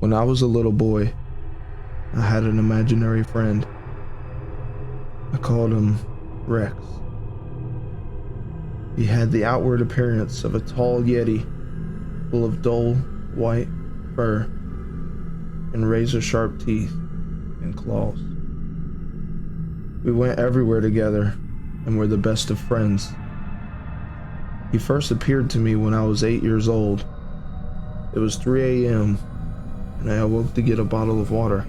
When I was a little boy, I had an imaginary friend. I called him Rex. He had the outward appearance of a tall yeti, full of dull, white fur and razor-sharp teeth and claws. We went everywhere together and were the best of friends. He first appeared to me when I was 8 years old. It was 3 a.m. and I awoke to get a bottle of water.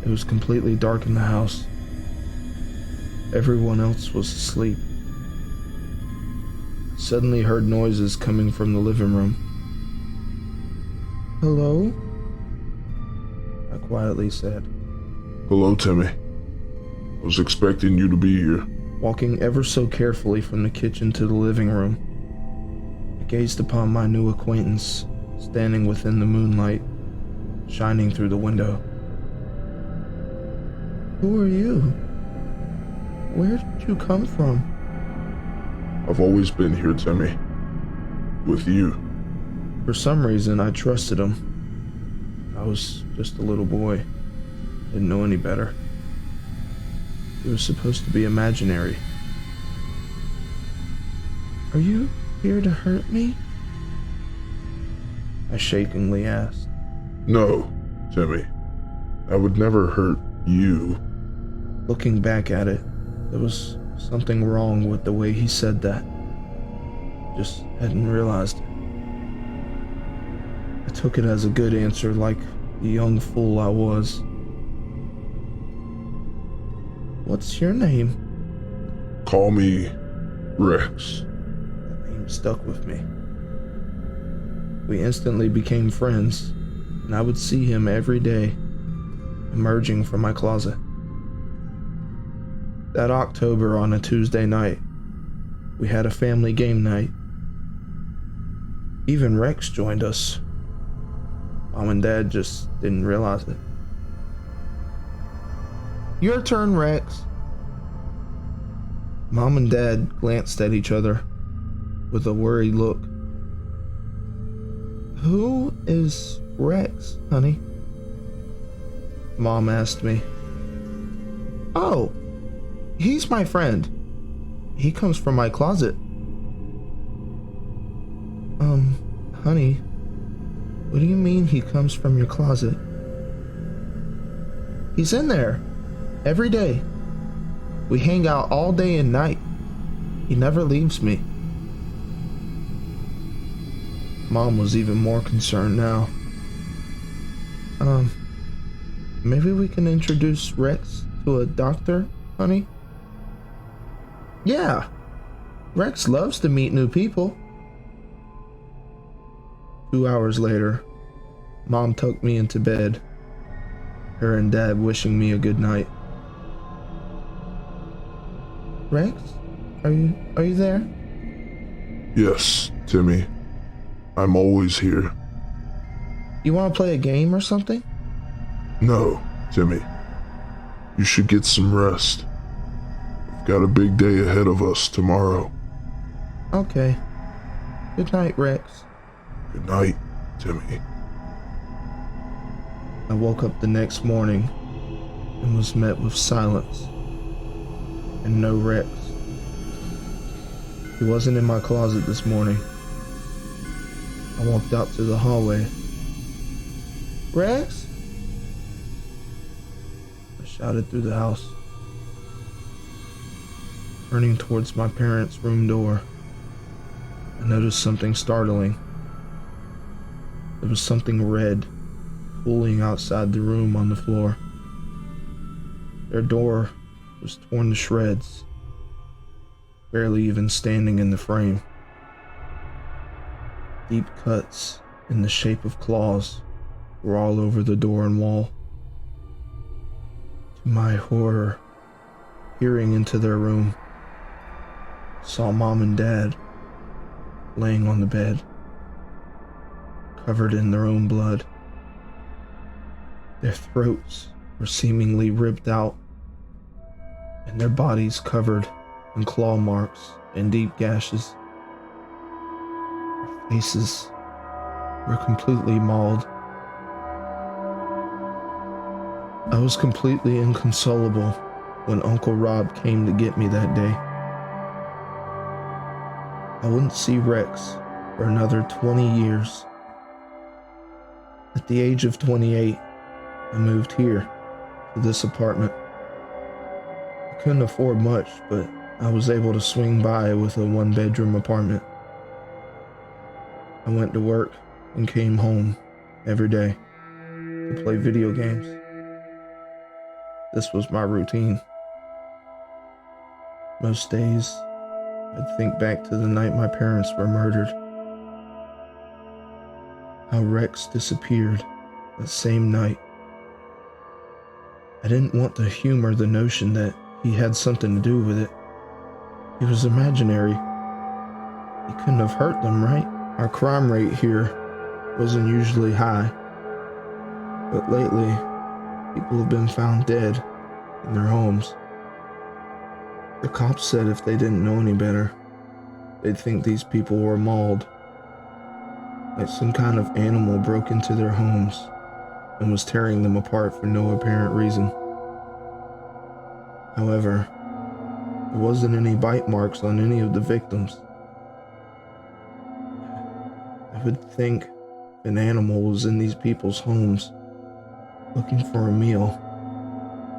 It was completely dark in the house. Everyone else was asleep. I suddenly heard noises coming from the living room. "Hello?" I quietly said. Hello, Timmy. I was expecting you to be here. Walking ever so carefully from the kitchen to the living room, I gazed upon my new acquaintance standing within the moonlight, shining through the window. "Who are you? Where did you come from?" I've always been here, Timmy. With you. For some reason, I trusted him. I was just a little boy. Didn't know any better. It was supposed to be imaginary. "Are you here to hurt me?" I shakingly asked. No, Timmy. I would never hurt you. Looking back at it, there was something wrong with the way he said that. Just hadn't realized it. I took it as a good answer, like the young fool I was. "What's your name?" Call me Rex. That name stuck with me. We instantly became friends, and I would see him every day, emerging from my closet. That October, on a Tuesday night, we had a family game night. Even Rex joined us. Mom and Dad just didn't realize it. "Your turn, Rex." Mom and Dad glanced at each other with a worried look. "Who is Rex, honey?" Mom asked me. "Oh, he's my friend. He comes from my closet." Honey, what do you mean he comes from your closet?" "He's in there every day. We hang out all day and night. He never leaves me." Mom was even more concerned now. Maybe we can introduce Rex to a doctor, honey?" "Yeah, Rex loves to meet new people." 2 hours later, Mom tucked me into bed, her and Dad wishing me a good night. "Rex, are you there?" Yes, Timmy. I'm always here. "You want to play a game or something?" No, Timmy. You should get some rest. We've got a big day ahead of us tomorrow. "Okay. Good night, Rex." Good night, Timmy. I woke up the next morning and was met with silence and no Rex. He wasn't in my closet this morning. I walked out to the hallway. "Rex?" I shouted through the house. Turning towards my parents' room door, I noticed something startling. There was something red pooling outside the room on the floor. Their door was torn to shreds, barely even standing in the frame. Deep cuts in the shape of claws were all over the door and wall. To my horror, peering into their room, I saw Mom and Dad laying on the bed, covered in their own blood. Their throats were seemingly ripped out, and their bodies covered in claw marks and deep gashes. Their faces were completely mauled I was completely inconsolable when Uncle Rob came to get me that day. I wouldn't see Rex for another 20 years. At the age of 28, I moved here to this apartment. I couldn't afford much, but I was able to swing by with a one-bedroom apartment. I went to work and came home every day to play video games. This was my routine. Most days, I'd think back to the night my parents were murdered. How Rex disappeared that same night. I didn't want to humor the notion that he had something to do with it. He was imaginary. He couldn't have hurt them, right? Our crime rate here wasn't usually high, but lately, people have been found dead in their homes. The cops said if they didn't know any better, they'd think these people were mauled, like some kind of animal broke into their homes and was tearing them apart for no apparent reason. However, there wasn't any bite marks on any of the victims. I would think if an animal was in these people's homes looking for a meal,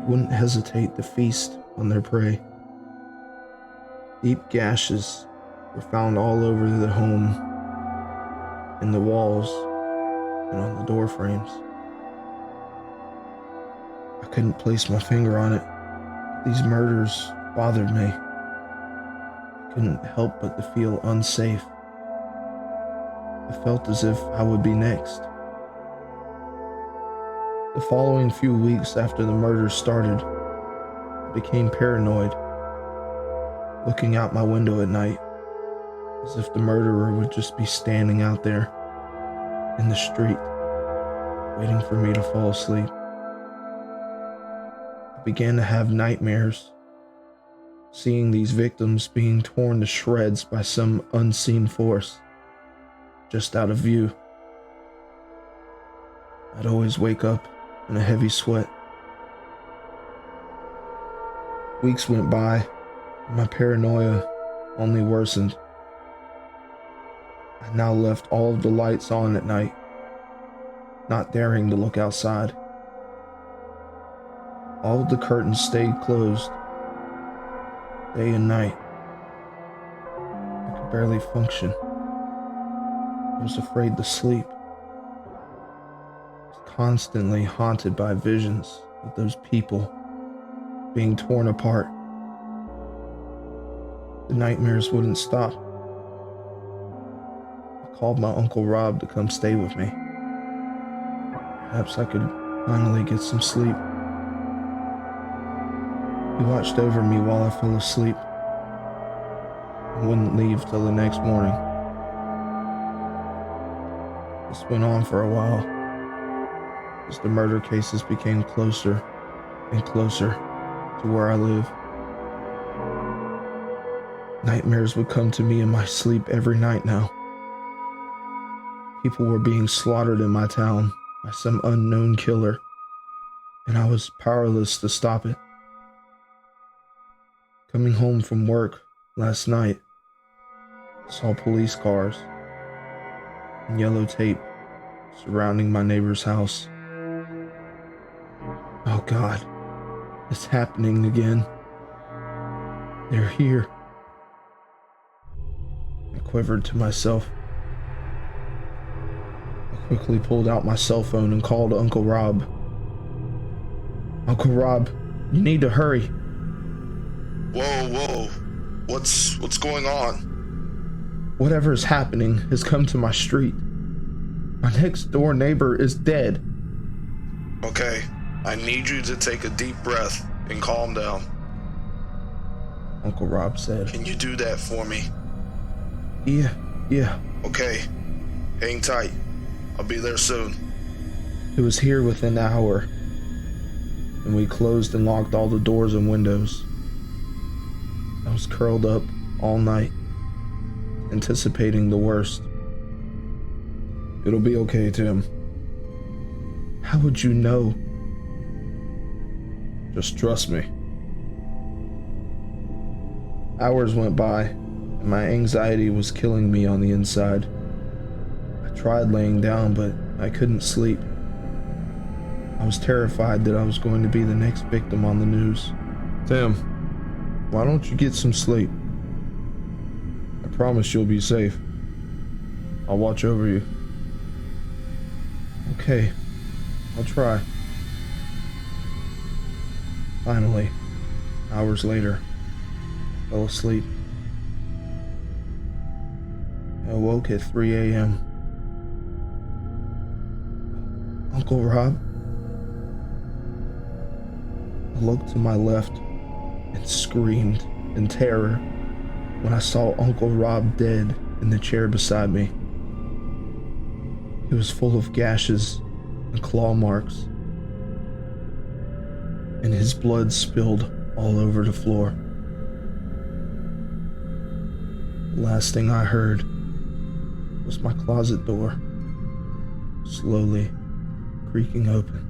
it wouldn't hesitate to feast on their prey. Deep gashes were found all over the home, in the walls, and on the door frames. I couldn't place my finger on it. These murders bothered me. I couldn't help but to feel unsafe. I felt as if I would be next. The following few weeks after the murders started, I became paranoid, looking out my window at night, as if the murderer would just be standing out there in the street, waiting for me to fall asleep. I began to have nightmares, seeing these victims being torn to shreds by some unseen force, just out of view. I'd always wake up in a heavy sweat. Weeks went by, and my paranoia only worsened. I now left all of the lights on at night, not daring to look outside. All of the curtains stayed closed, day and night. I could barely function. I was afraid to sleep. I was constantly haunted by visions of those people being torn apart. The nightmares wouldn't stop. I called my Uncle Rob to come stay with me. Perhaps I could finally get some sleep. He watched over me while I fell asleep and wouldn't leave till the next morning. This went on for a while as the murder cases became closer and closer to where I live. Nightmares would come to me in my sleep every night now. People were being slaughtered in my town by some unknown killer, and I was powerless to stop it. Coming home from work last night, I saw police cars and yellow tape surrounding my neighbor's house. Oh God, it's happening again. They're here. I quivered to myself. I quickly pulled out my cell phone and called Uncle Rob. Uncle Rob, you need to hurry. Whoa. What's going on? Whatever's happening has come to my street. My next door neighbor is dead. Okay, I need you to take a deep breath and calm down. Uncle Rob said. Can you do that for me? Yeah. Okay, hang tight. I'll be there soon. It was here within an hour, and we closed and locked all the doors and windows. I was curled up all night, anticipating the worst. It'll be okay, Tim. How would you know? Just trust me. Hours went by, and my anxiety was killing me on the inside. I tried laying down, but I couldn't sleep. I was terrified that I was going to be the next victim on the news. Tim, why don't you get some sleep? I promise you'll be safe. I'll watch over you. Okay, I'll try. Finally, hours later, I fell asleep. I awoke at 3 a.m. Uncle Rob? I looked to my left and screamed in terror when I saw Uncle Rob dead in the chair beside me. He was full of gashes and claw marks, and his blood spilled all over the floor. The last thing I heard was my closet door slowly creaking open.